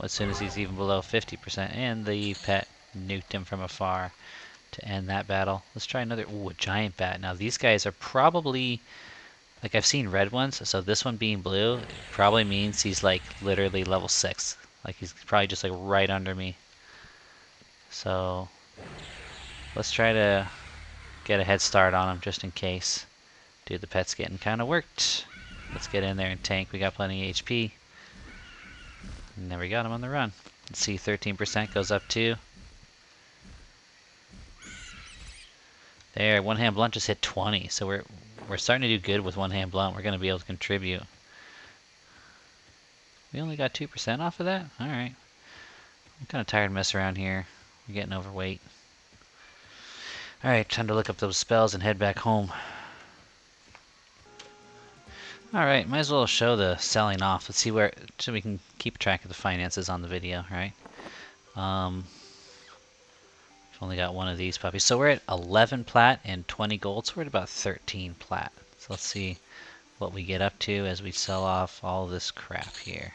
as soon as he's even below 50%. And the pet nuked him from afar to end that battle. Let's try another. Ooh, a giant bat. Now these guys are probably, like I've seen red ones, so this one being blue probably means he's like literally level 6. Like he's probably just like right under me. So let's try to get a head start on him just in case. Dude, the pet's getting kind of worked. Let's get in there and tank. We got plenty of HP. And there we got him on the run. Let's see, 13% goes up too. There, one hand blunt just hit 20. So we're starting to do good with one hand blunt. We're going to be able to contribute. We only got 2% off of that? Alright. I'm kind of tired of messing around here. We're getting overweight. Alright, time to look up those spells and head back home. Alright, might as well show the selling off. Let's see where, so we can keep track of the finances on the video, right? We've only got one of these puppies. So we're at 11 plat and 20 gold, so we're at about 13 plat. So let's see what we get up to as we sell off all this crap here.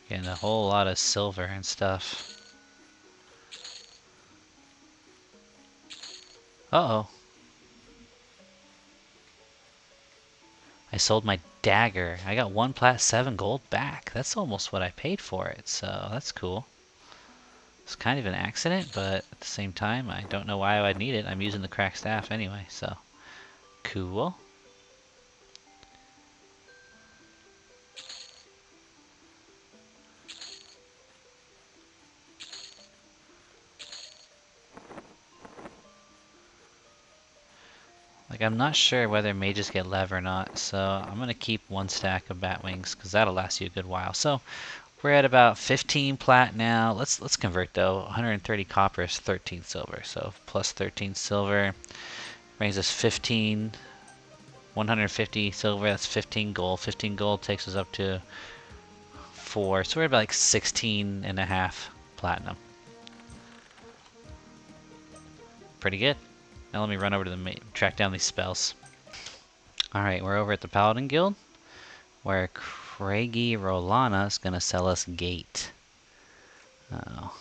Getting a whole lot of silver and stuff. Uh-oh. I sold my dagger. I got 1 plat, 7 gold back. That's almost what I paid for it, so that's cool. It's kind of an accident, but at the same time, I don't know why I'd need it. I'm using the cracked staff anyway, so cool. Like, I'm not sure whether mages get lev or not, so I'm going to keep 1 stack of bat wings, because that'll last you a good while. So, we're at about 15 plat now. Let's convert, though. 130 copper is 13 silver, so plus 13 silver brings us 15. 150 silver, that's 15 gold. 15 gold takes us up to 4, so we're at about like 16 and a half platinum. Pretty good. Now let me run over to the track down these spells. Alright, we're over at the Paladin Guild, where Craigie Rolana is going to sell us Gate. Oh.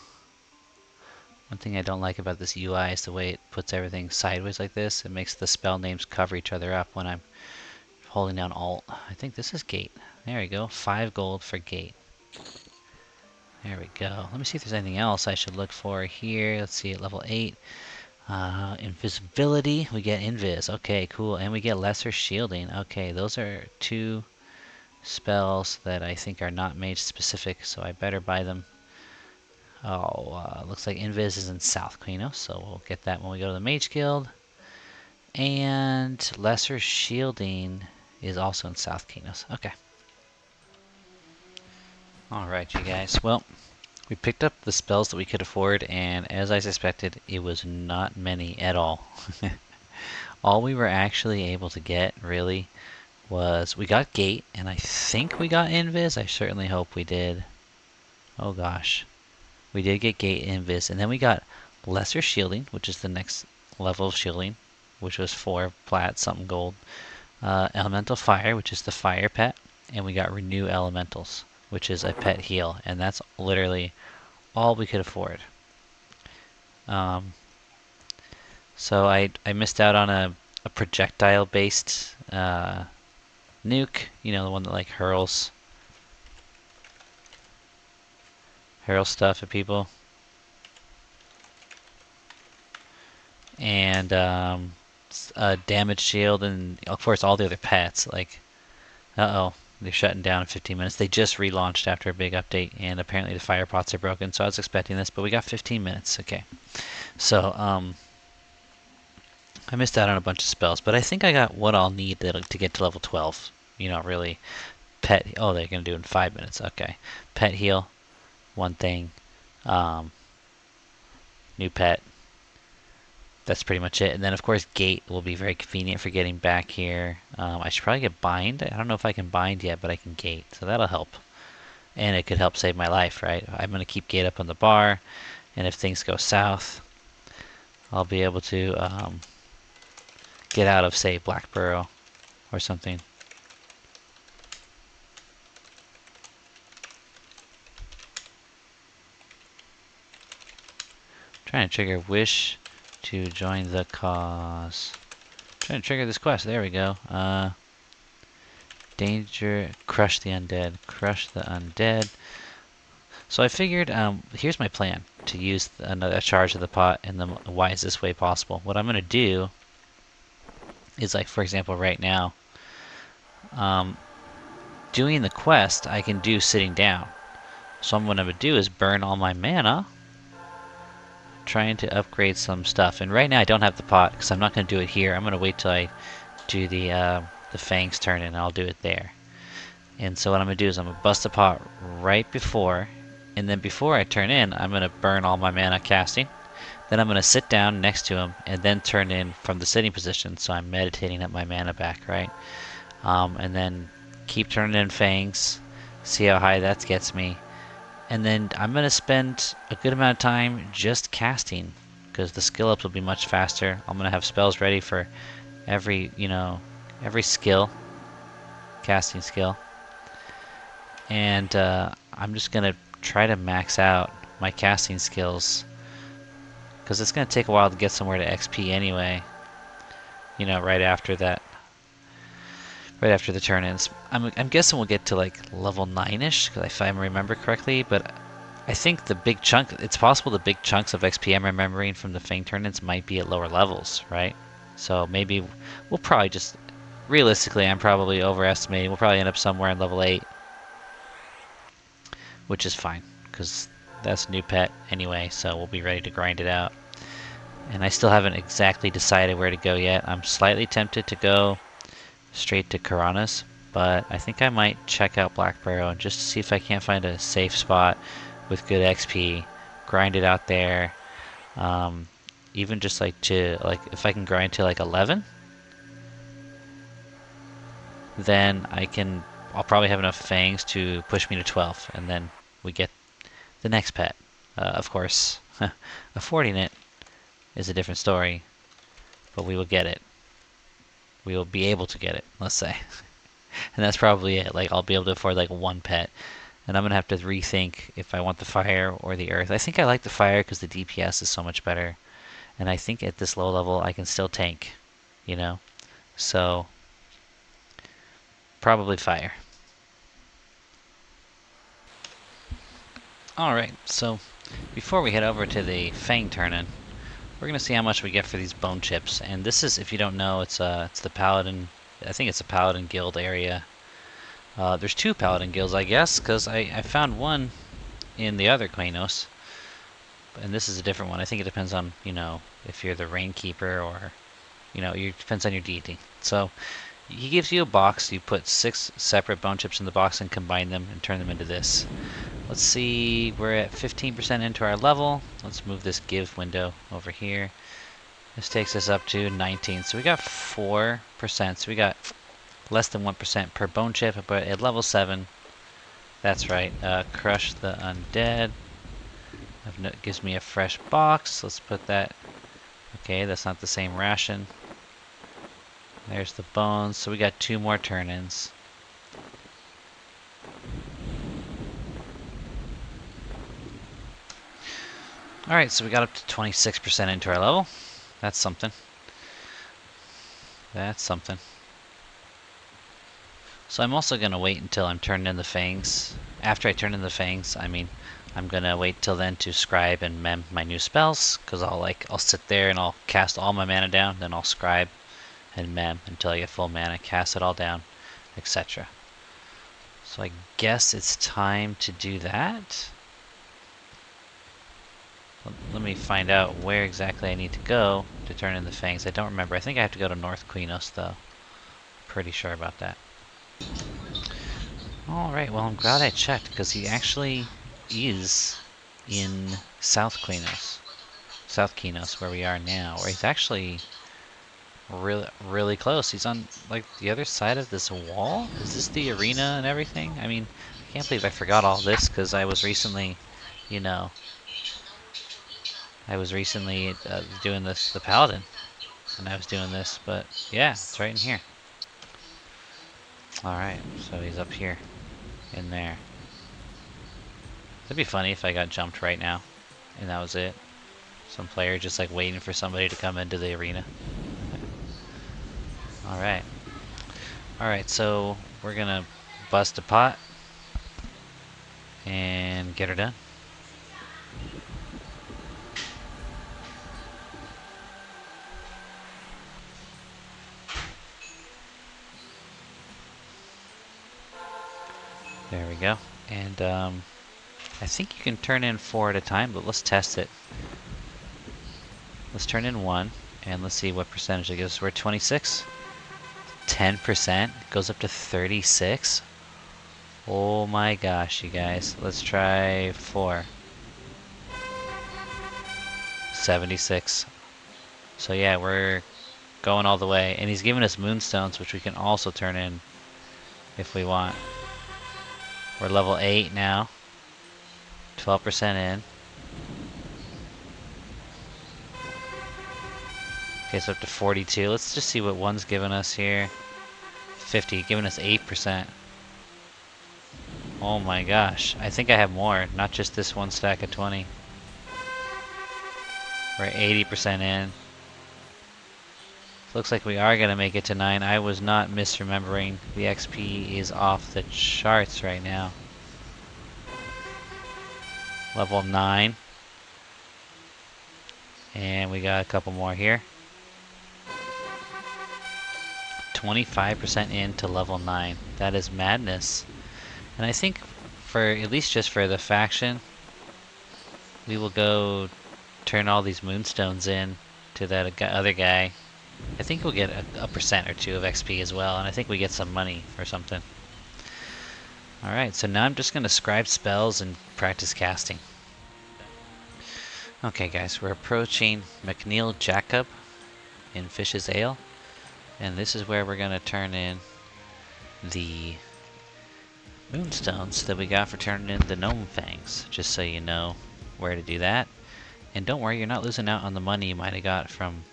One thing I don't like about this UI is the way it puts everything sideways like this. It makes the spell names cover each other up when I'm holding down Alt. I think this is Gate. There we go. 5 gold for Gate. There we go. Let me see if there's anything else I should look for here. Let's see, at level 8. Invisibility, we get Invis. Okay, cool. And we get Lesser Shielding. Okay, those are 2 spells that I think are not mage specific, so I better buy them. Oh, looks like Invis is in South Qeynos, so we'll get that when we go to the Mage Guild. And Lesser Shielding is also in South Qeynos. Okay. Alright, you guys. Well, we picked up the spells that we could afford, and as I suspected, it was not many at all. All we were actually able to get, really, was we got Gate, and I think we got Invis. I certainly hope we did. Oh gosh. We did get Gate Invis, and then we got Lesser Shielding, which is the next level of shielding, which was 4 plat, something gold. Elemental Fire, which is the fire pet, and we got Renew Elementals, which is a pet heal, and that's literally all we could afford. So I missed out on a projectile-based nuke, you know, the one that like hurls stuff at people. And a damage shield, and of course all the other pets. Like, uh-oh, they're shutting down in 15 minutes. They just relaunched after a big update, and apparently the fire pots are broken, so I was expecting this, but we got 15 minutes. Okay. So, I missed out on a bunch of spells, but I think I got what I'll need to get to level 12. You know, really. Pet, oh, they're going to do it in 5 minutes. Okay. Pet heal, one thing. New pet. That's pretty much it. And then, of course, gate will be very convenient for getting back here. I should probably get bind. I don't know if I can bind yet, but I can gate. So that'll help. And it could help save my life, right? I'm going to keep gate up on the bar. And if things go south, I'll be able to get out of, say, Blackburrow or something. Trying to trigger wish to join the cause. Trying to trigger this quest. There we go. Danger. Crush the undead. Crush the undead. So I figured, here's my plan to use another charge of the pot in the wisest way possible. What I'm going to do is, like, for example, right now, doing the quest I can do sitting down. So what I'm going to do is burn all my mana, trying to upgrade some stuff. And right now I don't have the pot because I'm not going to do it here. I'm going to wait till I do the fangs turn in and I'll do it there. And so what I'm going to do is I'm going to bust the pot right before, and then before I turn in, I'm going to burn all my mana casting. Then I'm going to sit down next to him and then turn in from the sitting position, so I'm meditating up my mana back, right? And then keep turning in fangs, see how high that gets me. And then I'm going to spend a good amount of time just casting, because the skill ups will be much faster. I'm going to have spells ready for every skill, casting skill. And I'm just going to try to max out my casting skills, because it's going to take a while to get somewhere to XP anyway, you know, right after that. Right after the turn-ins. I'm guessing we'll get to like level 9-ish, if I remember correctly, but I think the big chunk, it's possible the big chunks of XP I'm remembering from the Fang turn-ins might be at lower levels, right? So maybe we'll probably just, realistically, I'm probably overestimating. We'll probably end up somewhere in level 8, which is fine, because that's a new pet anyway, so we'll be ready to grind it out. And I still haven't exactly decided where to go yet. I'm slightly tempted to go straight to Qeynos, but I think I might check out Blackburrow and just see if I can't find a safe spot with good XP, grind it out there. Even just like if I can grind to like 11, then I'll probably have enough fangs to push me to 12, and then we get the next pet. Of course, affording it is a different story, but we will get it. We will be able to get it, let's say. And that's probably it. Like, I'll be able to afford like one pet. And I'm going to have to rethink if I want the fire or the earth. I think I like the fire because the DPS is so much better. And I think at this low level I can still tank, you know? So, probably fire. Alright, so before we head over to the Fang turn-in, we're going to see how much we get for these bone chips. And this is, if you don't know, it's the Paladin, I think it's a Paladin guild area. There's 2 Paladin guilds, I guess, because I found one in the other Qeynos. And this is a different one. I think it depends on, you know, if you're the Rainkeeper or, you know, it depends on your deity. So, he gives you a box. You put 6 separate bone chips in the box and combine them and turn them into this. Let's see, we're at 15% into our level. Let's move this give window over here. This takes us up to 19. So we got 4%. So we got less than 1% per bone chip, but at level 7, that's right, crush the undead. Gives me a fresh box. Let's put that. Okay, that's not the same ration. There's the bones. So we got 2 more turn-ins. Alright, so we got up to 26% into our level. That's something. That's something. So I'm also going to wait until I'm turned in the fangs. After I turn in the fangs, I mean, I'm going to wait till then to scribe and mem my new spells, because I'll sit there and I'll cast all my mana down, then I'll scribe and mem until I get full mana, cast it all down, etc. So I guess it's time to do that. Let me find out where exactly I need to go to turn in the fangs. I don't remember. I think I have to go to North Qeynos though. Pretty sure about that. Alright, well I'm glad I checked, because he actually is in South Qeynos. South Qeynos, where we are now. Or he's actually really close. He's on, like, the other side of this wall? Is this the arena and everything? I mean, I can't believe I forgot all this, because I was recently, you know... I was recently doing this, the Paladin. And I was doing this, but yeah, it's right in here. Alright, so he's up here. In there. It'd be funny if I got jumped right now, and that was it. Some player just like waiting for somebody to come into the arena. Alright. Alright, so we're gonna bust a pot and get her done. There we go. And I think you can turn in 4 at a time, but let's test it. Let's turn in 1, and let's see what percentage it gives. We're at 26. 10% goes up to 36. Oh my gosh, you guys. Let's try 4. 76. So yeah, we're going all the way. And he's giving us moonstones, which we can also turn in if we want. We're level 8 now. 12% in. Okay, so up to 42. Let's just see what one's giving us here. 50, giving us 8%. Oh my gosh. I think I have more, not just this one stack of 20. We're 80% in. Looks like we are going to make it to 9. I was not misremembering. The XP is off the charts right now. Level 9. And we got a couple more here. 25% into level 9. That is madness. And I think for, at least just for the faction, we will go turn all these moonstones in to that other guy. I think we'll get a percent or 2 of XP as well, and I think we get some money or something. Alright, so now I'm just going to scribe spells and practice casting. Okay guys, we're approaching McNeil Jacob in Fish's Ale, and this is where we're going to turn in the moonstones that we got for turning in the gnome fangs, just so you know where to do that. And don't worry, you're not losing out on the money you might have got from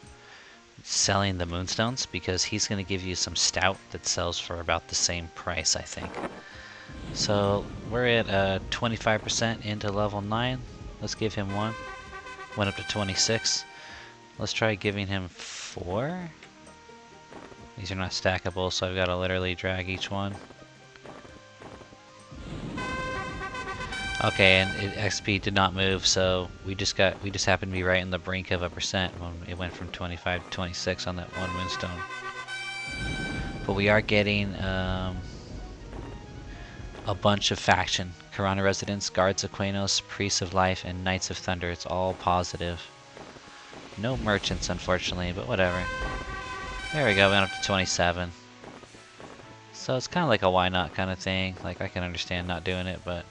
selling the moonstones, because he's going to give you some stout that sells for about the same price, I think. So we're at 25% into level 9. Let's give him 1. Went up to 26. Let's try giving him 4. These are not stackable, so I've got to literally drag each one. Okay, and XP did not move, so we just happened to be right in the brink of a percent when it went from 25 to 26 on that one moonstone. But we are getting a bunch of faction. Karana residents, guards of Qeynos, priests of life, and knights of thunder. It's all positive. No merchants, unfortunately, but whatever. There we go, we went up to 27. So it's kind of like a why not kind of thing. Like, I can understand not doing it, but...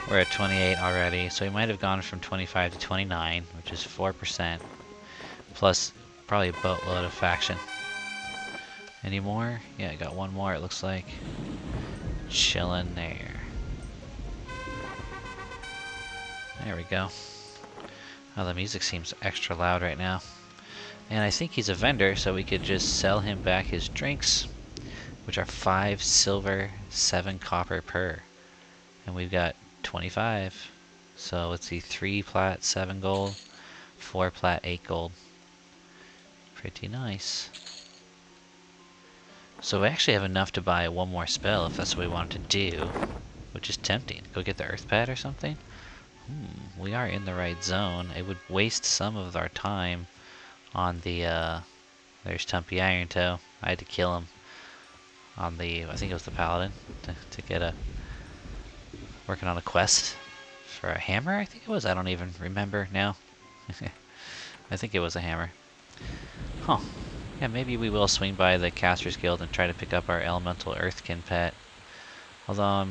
We're at 28 already, so we might have gone from 25 to 29, which is 4%, plus probably a boatload of faction. Any more? Yeah, I got one more, it looks like. Chillin' there. There we go. Oh, the music seems extra loud right now. And I think he's a vendor, so we could just sell him back his drinks, which are 5 silver, 7 copper per. And we've got 25. So let's see, 3 plat, 7 gold, 4 plat, 8 gold. Pretty nice. So we actually have enough to buy one more spell if that's what we want to do, which is tempting. Go get the earth pad or something? We are in the right zone. It would waste some of our time on the, there's Tumpy Irontoe. I had to kill him on the, I think it was the Paladin, to get a, working on a quest for a hammer, I think it was. I don't even remember now. I think it was a hammer. Huh. Yeah, maybe we will swing by the Caster's Guild and try to pick up our Elemental Earthkin pet. Although,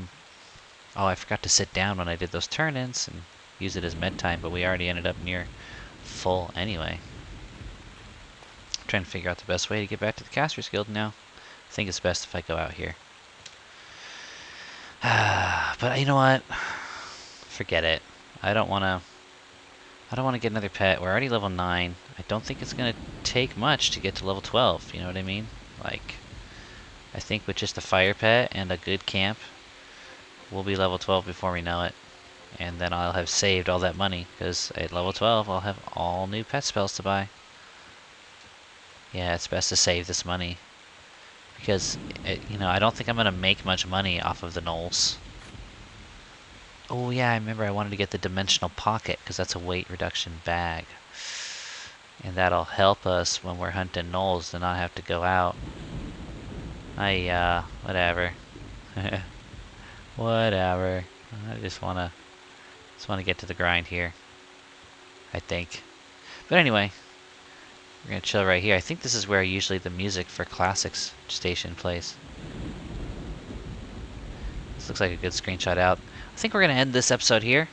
oh, I forgot to sit down when I did those turn-ins and use it as med time, but we already ended up near full anyway. I'm trying to figure out the best way to get back to the Caster's Guild now. I think it's best if I go out here. But you know what? Forget it. I don't want to get another pet. We're already level 9. I don't think it's going to take much to get to level 12, you know what I mean? Like, I think with just a fire pet and a good camp, we'll be level 12 before we know it. And then I'll have saved all that money, because at level 12 I'll have all new pet spells to buy. Yeah, it's best to save this money. Because, you know, I don't think I'm going to make much money off of the Gnolls. Oh yeah, I remember I wanted to get the Dimensional Pocket, because that's a weight reduction bag. And that'll help us when we're hunting Gnolls to not have to go out. Whatever. Whatever. I just wanna get to the grind here, I think. But anyway, we're gonna chill right here. I think this is where usually the music for Classics Station plays. This looks like a good screenshot out. I think we're gonna end this episode here.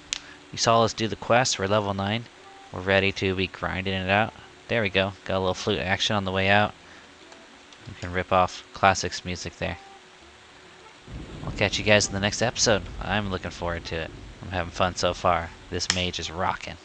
You saw us do the quest. We're level 9. We're ready to be grinding it out. There we go. Got a little flute action on the way out. You can rip off Classics music there. I'll catch you guys in the next episode. I'm looking forward to it. I'm having fun so far. This mage is rocking.